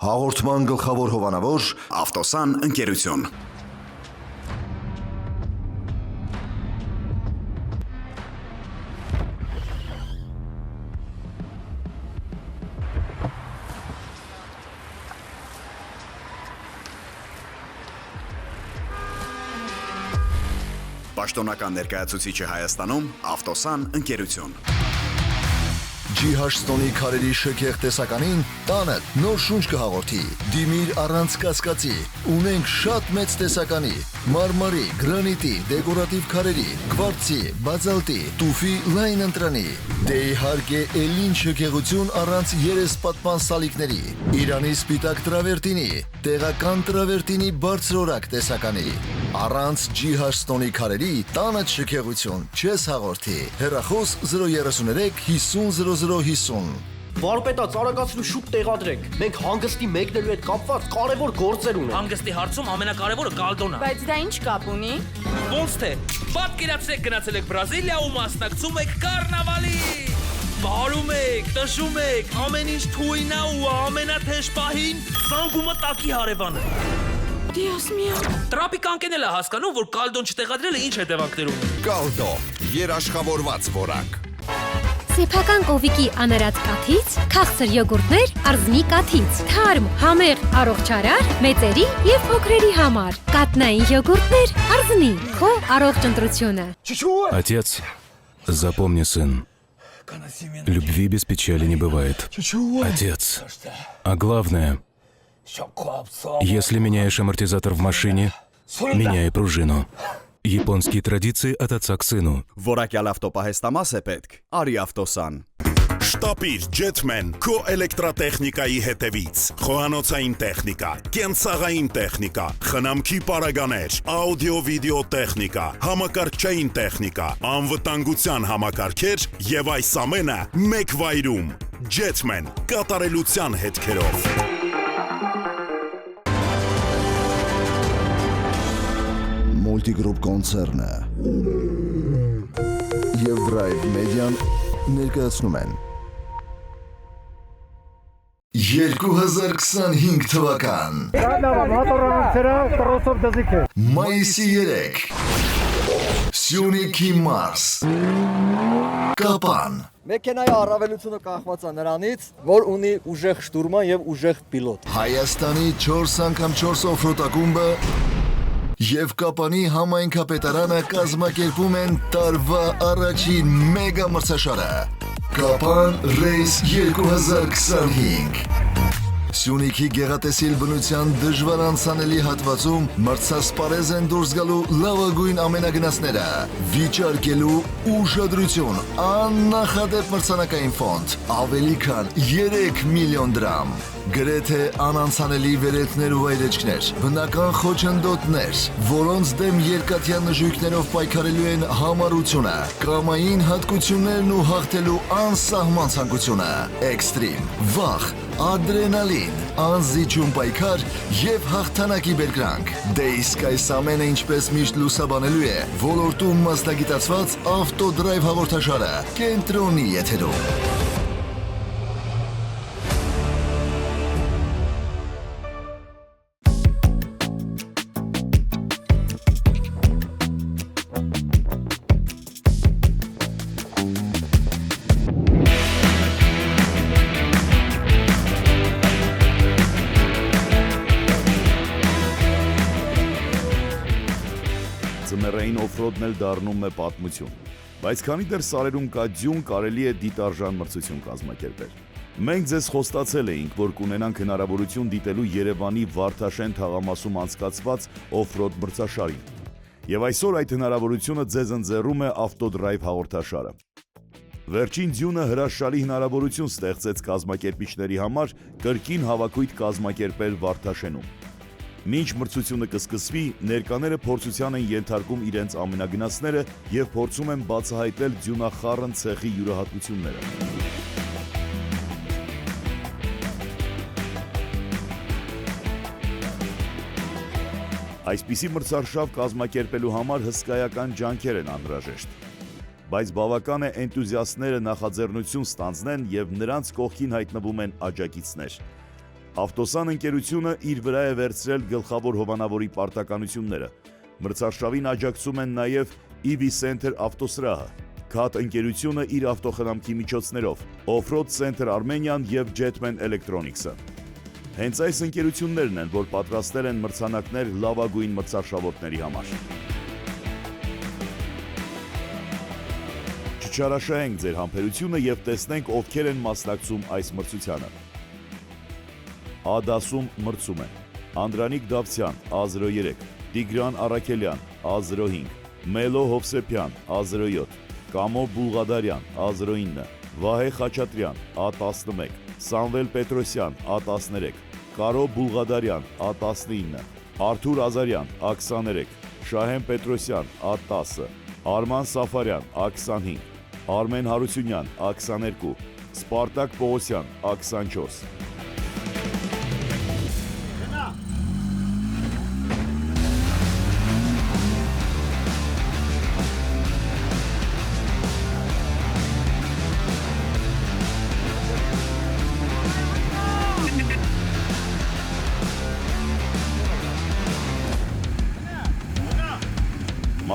Հաղորդման գլխավոր հովանավոր Ավտոսան ընկերություն։ Պաշտոնական ներկայացուցիչը Հայաստանում Ավտոսան ընկերություն։ Ջիհաշտոնի քարերի շքեղ տեսականին տանը նոր շունչ կհաղորդի։ Դիմիր առանց կասկածի։ Ունենք շատ մեծ տեսականի՝ մարմարի, գրանիտի, դեկորատիվ քարերի, քվարցի, բազալտի, տուֆի լայն ընտրանի։ Դե իհարկե էլին շքեղություն առանց երեսպատման սալիկների։ Իրանի սպիտակ տրավերտինի, տեղական տրավերտինի բարձրորակ տեսականի։ Առանց Ջիհաշտոնի քարերի տանը շքեղություն չես հաղորդի։ Հեռախոս 033 50 0050։ Վարպետաց, արագացնու շուտ տեղադրեք։ Մենք հանգստի մեկնելու հետ կապված կարևոր գործեր ունենք։ Հանգստի հարցում ամենակարևորը կալդոնն է։ Բայց դա ինչ կապ ունի։ Ոնց թե, պատկերացրեք գնացել եք Բրազիլիա ու մասնակցում եք կարնավալի։ Բարում եք, տշում եք, ամեն ինչ թույն է ու ամենաթեժ պահին զանգումը տակի հարևանը։ Դիոս միո։ Տրապիկան կենել է հասկանում, որ կալդոն չտեղադրելը ինչ հետևանքներ ունի։ Կալդո, երաշխավորված որակ։ Սեփական կովիկի անարած կաթից, քաղցր յոգուրտներ արզնի կաթից, թարմ, համեղ, առողջարար, մեծերի և փոքրերի համար, կատնային յոգուրտներ արզնի, քո առողջ ընտրությունը։ Отец, запомни, сын, любви без печали не бывает. Отец, а главное, если меняешь амортизатор в машине, меняй пружину. Японские традиции от отца к сыну. Որակյալ ավտոպահեստամաս է պետք։ Արի ավտոսան։ Շտապիր Jetman քո էլեկտրատեխնիկայի հետևից։ Խոհանոցային տեխնիկա, կենցաղային տեխնիկա, խնամքի պարագաներ, աուդիո-վիդեո տեխնիկա, համակարգչային տեխնիկա, անվտանգության համակարգեր եւ այս ամենը մեկ վայրում։ Jetman կատարելության հետքերով։ Մուլտիգրուպ կոնցերնը և Drive Media-ն ներկայացնում են 2025 թվական Մայիսի 3 Սյունիքի մարզ Կապան Մեքենայի առավելությունը կախված է նրանից, որ ունի ուժեղ շտուրման եւ ուժեղ պիլոտ։ Հայաստանի 4x4 օֆրոդ ակումբը և Կապանի համայնքապետարանը կազմակերպում են տարվա առաջին մեգա մրցաշարը Կապան Ռեյս 2025 Սյունիքի գեղատեսիլ բնության դժվար անցանելի հատվածում մրցասպարեզ են դուրս գալու լավագույն ամենագնացները, վիճարկելու ուշադրություն, աննախադեպ մրցանակային ֆոնդ, ավելի քան 3 միլիոն դրամ, գրեթե անանցանելի վերելքներ ու վայրեջքներ, բնական խոչընդոտներ, որոնց դեմ երկաթյա նժույգներով պայքարելու են համառությունը, կամային հատկություններն ու հաղթելու անսահման ցանկությունը, էքստրիմ, վախ, ադրենալին, անզիջում պայքար և հաղթանակի բերկրանք։ Դե իսկ այս ամենը ինչպես միշտ լուսաբանելու է ոլորտում մասնագիտացված ավտոդրայվ հաղորդաշարը կենտրոնի եթերում։ Ձմեռային օֆրոդն էլ դառնում է պատմություն, բայց քանի դեռ սարերում կա ձյուն, կարելի է դիտարժան մրցություն կազմակերպել։ Մենք ձեզ խոստացել էինք, որ կունենանք հնարավորություն դիտելու Երևանի Վարդաշեն թաղամասում անցկացված օֆրոդ մրցաշարին։ Եվ այսօր այդ հնարավորությունը ձեզ ընձեռում է ավտոդրայվ հաղորդաշարը։ Վերջին ձյունը հրաշալի հնարավորություն ստեղծեց կազմակերպիչների համար կրկին հավաքույթ կազմակերպել Վարդաշենում։ Մինչ մրցությունը կսկսվի, ներկաները փորձության են ենթարկում իրենց ամենագնացները և փորձում են բացահայտել ձյունախառն ցեխի յուրահատկությունները։ Այսպիսի մրցարշավ կազմակերպելու համար հսկայական ջանքեր են անհրաժեշտ, բայց բավական է էնտուզիաստները նախաձեռնություն ստանձնեն և նրանց կողքին հայտնվում են աջակիցներ։ Ավտոսան ընկերությունը իր վրա է վերցրել գլխավոր հովանավորի պարտականությունները։ Մրցարշավին աջակցում են նաև EV Center ավտոսրահը, Cat ընկերությունը իր ավտոխնամքի միջոցներով, Offroad Center Armenian և Jetman Electronics-ը։ Հենց այս ընկերություններն են, որ պատրաստել են մրցանակներ լավագույն մրցարշավորդների համար։ Չչարաշահենք ձեր համբերությունը և տեսնենք ովքեր են մասնակցում այս մրցությանը։ A դասում մրցում են Անդրանիկ Դավթյան A03, Տիգրան Առաքելյան A05, Մելո Հովսեփյան A07, Կամո Բուլղադարյան A09, Վահե Խաչատրյան A11, Սամվել Պետրոսյան A13, Կարո Բուլղադարյան A19, Արթուր Ազարյան A23, Շահեն Պետրոսյան A10, Արման Սաֆարյան A25, Արմեն Հարությունյան A22, Սպարտակ Պողոսյան A24։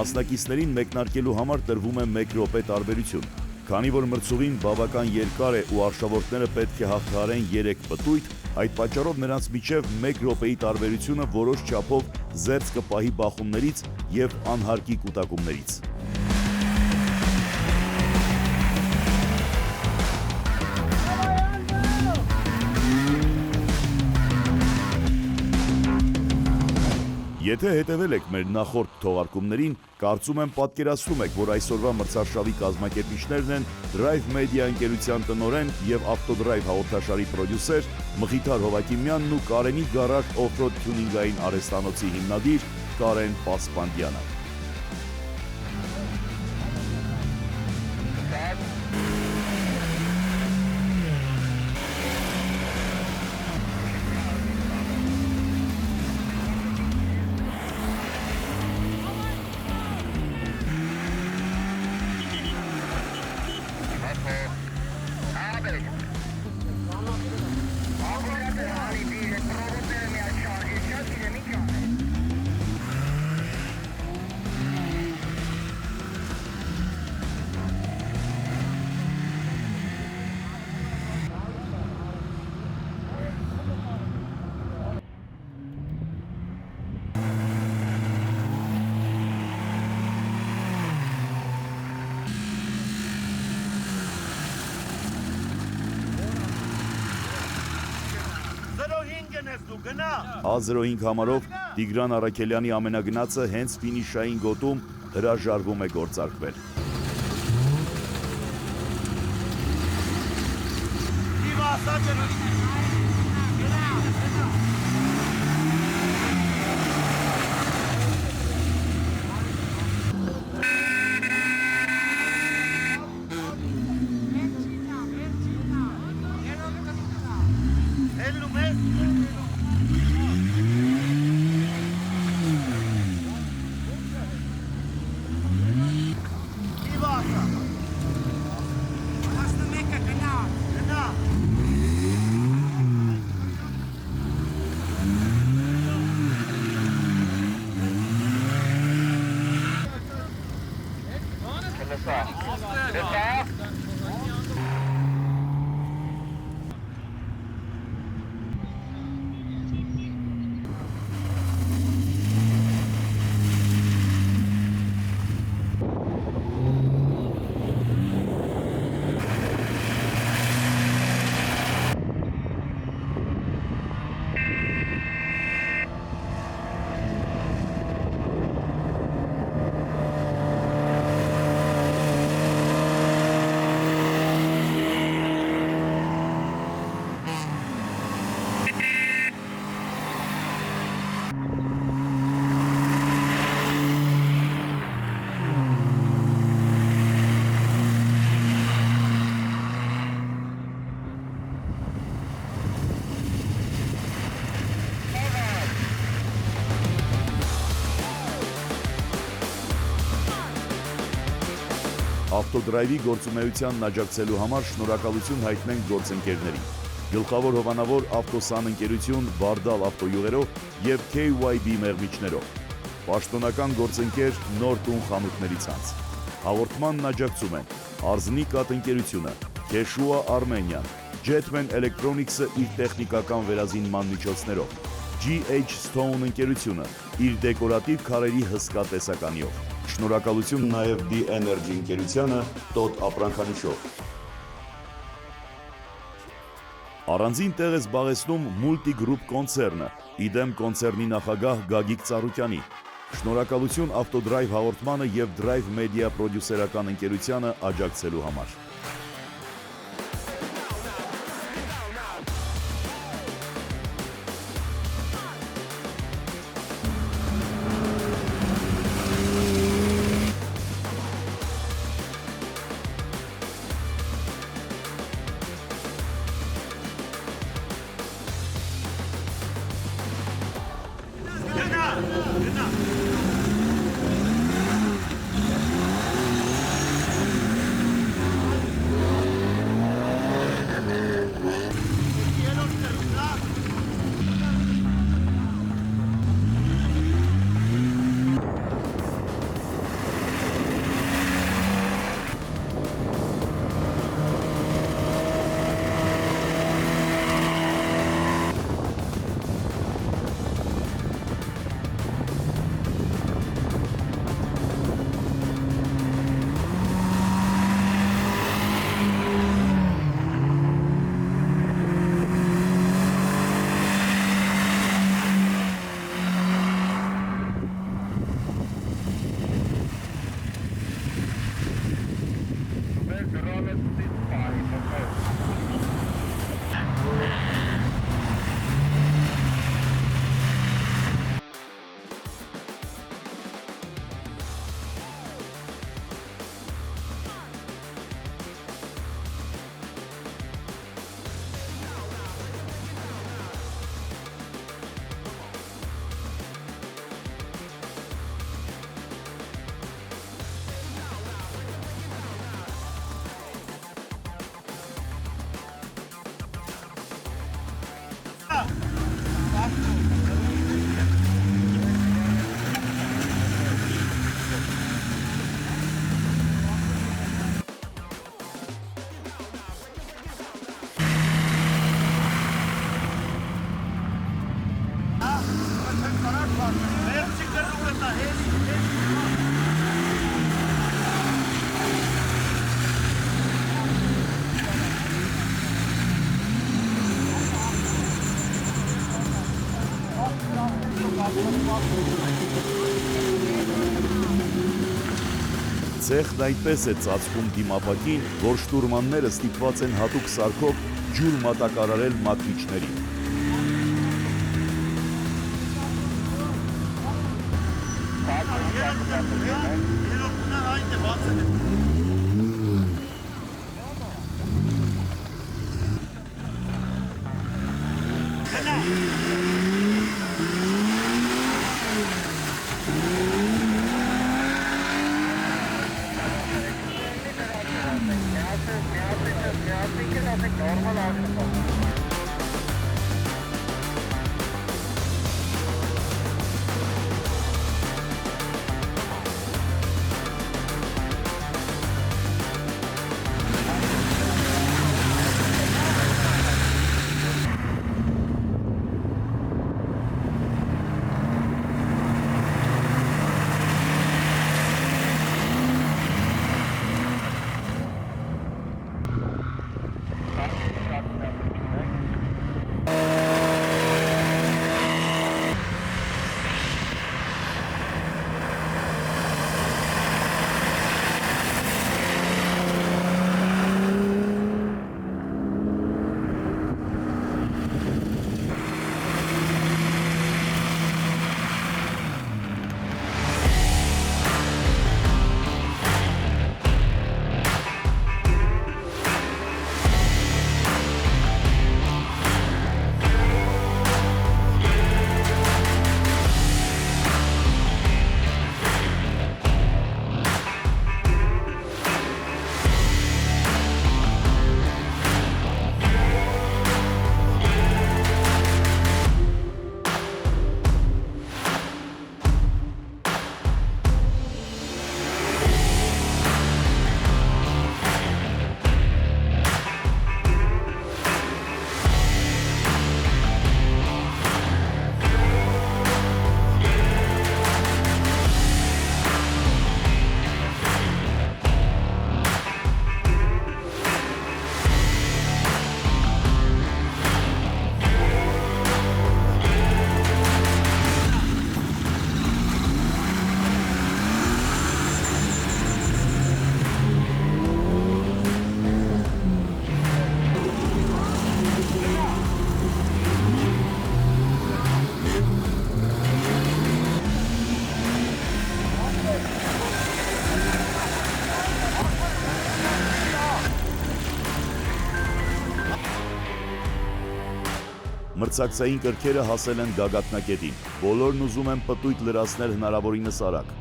Մասնակիցներին մեկնարկելու համար տրվում է 1 րոպե տարբերություն։ Քանի որ մրցուղին բավական երկար է ու արշավորդները պետք է հաղթահարեն 3 պտույտ, այդ պատճառով նրանց միջև 1 րոպեի տարբերությունը որոշ չափով զերծ կպահի բախումներից և անհարկի կուտակումներից։ Եթե հետևել եք մեր նախորդ թողարկումներին, կարծում եմ պատկերացնում եք, որ այսօրվա մրցարշավի կազմակերպիչներն են Drive Media ընկերության տնօրեն և Avtodrive հաղորդաշարի պրոդյուսեր Մխիթար Հովակիմյանն ու Կարենի Գարաժ Offroad Tuning-ային արհեստանոցի հիմնադիր Կարեն Պասպանդյանը։ A05 համարով Տիգրան Առաքելյանի ամենագնացը հենց ֆինիշային գոտում հրաժարվում է գործարկվել։ Avtodrive-ի գործունեությանն աջակցելու համար շնորհակալություն հայտնենք գործընկերներին։ Գլխավոր հովանավոր Ավտոսան ընկերություն Բարդալ ավտոյուղերով և KYB մեղմիչներով։ Պաշտոնական գործընկեր նոր տուն խանութների ցանց։ Հաղորդմանն աջակցում են Արզնիկատ ընկերությունը, Քեշուա Armenian, Jetman Electronics-ը իր տեխնիկական վերազինման միջոցներով, GH Stone ընկերությունը իր դեկորատիվ քարերի հսկա տեսականիով։ Շնորհակալություն նաև D-Energy ընկերությանը տոտ ապրանքանիշով։ Առանձին տեղ է զբաղեցնում Multigroup կոնցեռնը, իդեմ կոնցեռնի նախագահ Գագիկ Ծառուկյանի։ Շնորհակալություն Ավտոդրայվ հաղորդմանը և Drive Media պրոդյուսերական ընկերությանը աջակցելու համար։ Ցեխն այնպես է ծածկում դիմապակին, որ շտուրմանները ստիպված են հատուկ սարքով ջուր մատակարարել մաքրիչներին։ Մրցակցային կրքերը հասել են գագաթնակետին։ Բոլորն ուզում են պտույտ լրացնել հնարավորինս արագ։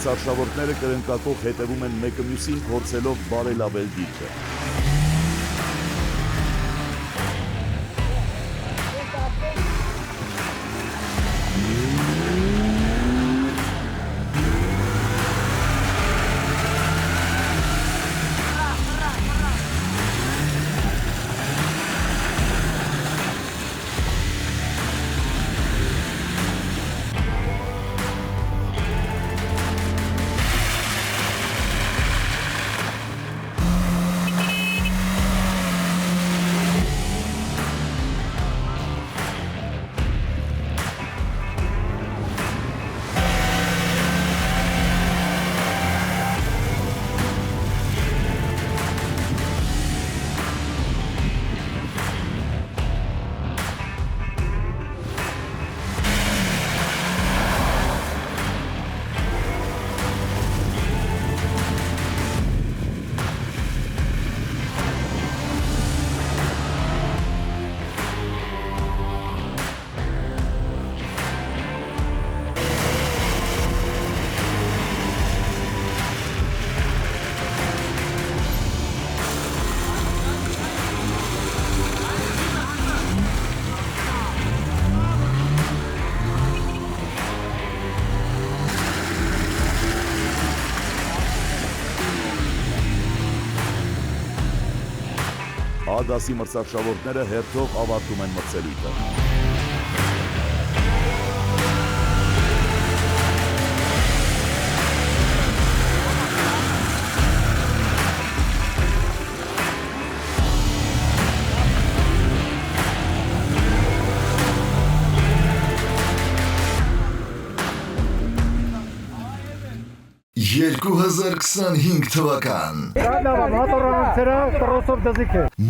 Մրցարշավորդները կրնկակող հետևում են մեկը մյուսին, փորձելով բարելավել դիրքը։ A դասի մրցարշավորդները հերթով ավարտում են մրցելույթը։ «2025 թվական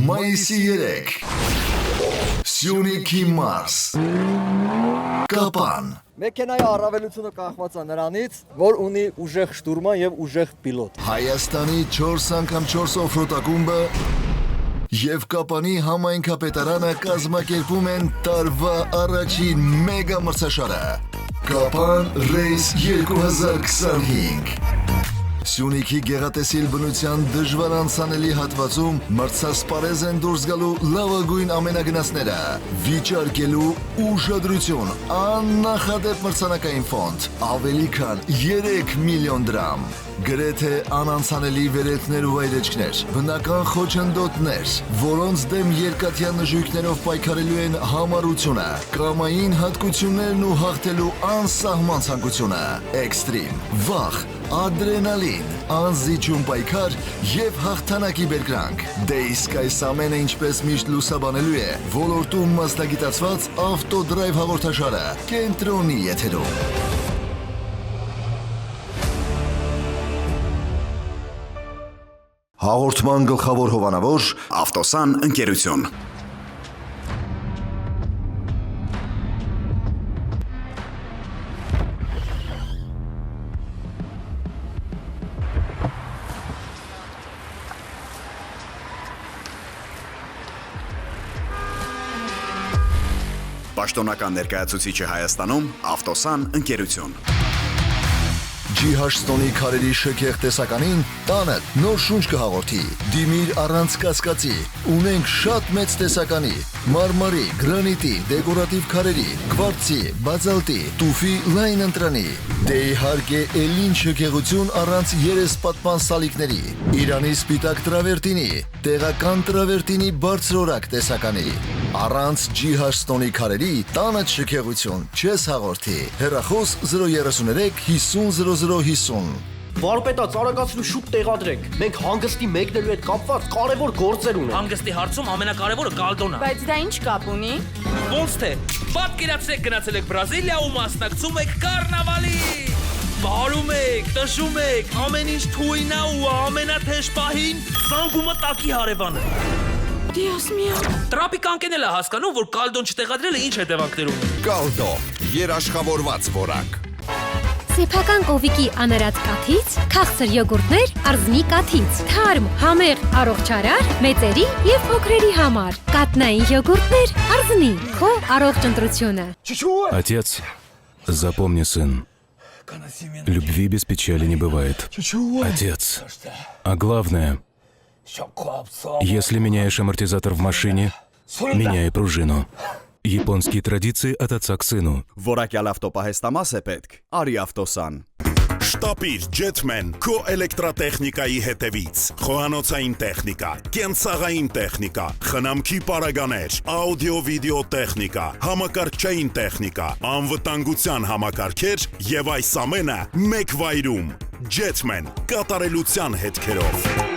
Մայիսի 3 Սյունիքի մարզ Կապան Մեքենայի առավելությունը կախված է նրանից, որ ունի ուժեղ շտուրման եւ ուժեղ պիլոտ։ Հայաստանի 4x4 օֆրոդ ակումբը եւ Կապանի համայնքապետարանը կազմակերպում են տարվա առաջին մեգա մրցաշարը Կապան Race 2025 Սյունիքի գեղատեսիլ բնության դժվար անցանելի հատվածում մրցասպարեզ են դուրս գալու լավագույն ամենագնացները, վիճարկելու ուշադրություն, աննախադեպ մրցանակային ֆոնդ, ավելի քան 3 միլիոն դրամ։ գրեթե անանցանելի վերելքներ ու վայրեջքներ, բնական խոչընդոտներ, որոնց դեմ երկաթյա նժույգներով պայքարելու են համառությունը, կամային հատկություններն ու հաղթելու անսահման ցանկությունը, էքստրիմ, վախ, ադրենալին, անզիջում պայքար եւ հաղթանակի բերկրանք։ Դե իսկ այս ամենը ինչպես միշտ լուսաբանելու է ոլորտում մասնագիտացված ավտոդրայվ հաղորդաշարը Կենտրոնի եթերում։ Հաղորդման գլխավոր հովանավոր Ավտոսան ընկերություն։ Պաշտոնական ներկայացուցիչը Հայաստանում Ավտոսան ընկերություն։ Ջիհաշտոնի քարերի շքեղ տեսականին տանը նոր շունչ կհաղորդի։ Դիմիր առանց կասկածի։ Ունենք շատ մեծ տեսականի՝ մարմարի, գրանիտի, դեկորատիվ քարերի, քվարցի, բազալտի, տուֆի լայն ընտրանի։ Դե իհարկե էլին շքեղություն առանց երեսպատման սալիկների։ Իրանի սպիտակ տրավերտինի, տեղական տրավերտինի բարձրորակ տեսականի։ Առանց Ջիհաշտոնի քարերի տանը շքեղություն չես հաղորդի։ Հեռախոս 033 50 0050։ Վարպետաց արագացնու շուտ տեղադրեք։ Մենք հանգստի մեկնելու հետ կապված կարևոր գործեր ունենք։ Հանգստի հարցում ամենակարևորը կալդոնն է։ Բայց դա ինչ կապ ունի։ Ոնց թե։ Պատկերացրեք գնացել եք Բրազիլիա ու մասնակցում եք կարնավալի։ Բարում եք, տշում եք, ամեն ինչ թույն է ու ամենաթեժ պահին զանգումը տակի հարևանը։ Դիոս միո։ Տրապիկան կենել է հասկանում, որ կալդոն չտեղադրելը ինչ հետևանքներ ունի։ Կալդո, երաշխավորված որակ։ Սեփական կովիկի անարած կաթից, քաղցր յոգուրտներ արզնի կաթից, թարմ, համեղ, առողջարար, մեծերի եւ փոքրերի համար, կատնային յոգուրտներ արզնի, քո առողջ ընտրությունը։ Отец, запомни, сын, любви без печали не бывает. Отец, а главное, если меняешь амортизатор в машине, меняй пружину. Японские традиции от отца к сыну. Որակյալ ավտոպահեստամաս է պետք։ Արի ավտոսան։ Շտապիր Jetman քո էլեկտրատեխնիկայի հետևից։ Խոհանոցային տեխնիկա, կենցաղային տեխնիկա, խնամքի պարագաներ, աուդիո-վիդեո տեխնիկա, համակարգչային տեխնիկա, անվտանգության համակարգեր եւ այս ամենը մեկ վայրում։ Jetman կատարելության հետքերով։